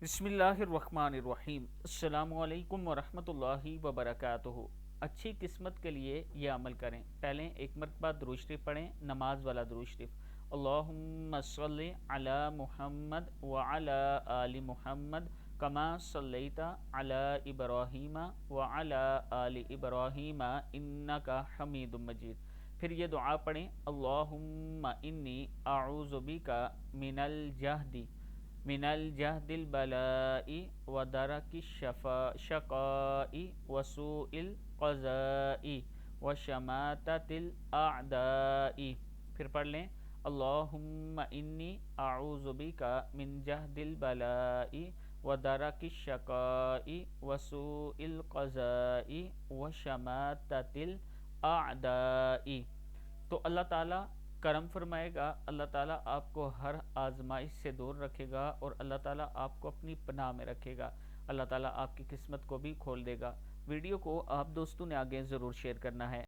بسم اللہ الرحمن الرحیم۔ السلام علیکم ورحمۃ اللہ وبرکاتہ۔ اچھی قسمت کے لیے یہ عمل کریں۔ پہلے ایک مرتبہ درود شریف پڑھیں، نماز والا درود شریف۔ اللہم صلی علی محمد وعلی آل محمد کما صلیت علی ابراہیم وعلی آل ابراہیم انک حمید مجید۔ پھر یہ دعا پڑھیں، اللہم انی اعوذ بک من الجہد البلاء ودرک الشقاء وسوء القضاء وشماتت الاعداء۔ پھر پڑھ لیں، اللہم انی اعوذ بک من جہد البلاء ودرک الشقاء وسوء القضاء وشماتت الاعداء۔ تو اللہ تعالیٰ کرم فرمائے گا، اللہ تعالیٰ آپ کو ہر آزمائش سے دور رکھے گا، اور اللہ تعالیٰ آپ کو اپنی پناہ میں رکھے گا۔ اللہ تعالیٰ آپ کی قسمت کو بھی کھول دے گا۔ ویڈیو کو آپ دوستوں نے آگے ضرور شیئر کرنا ہے۔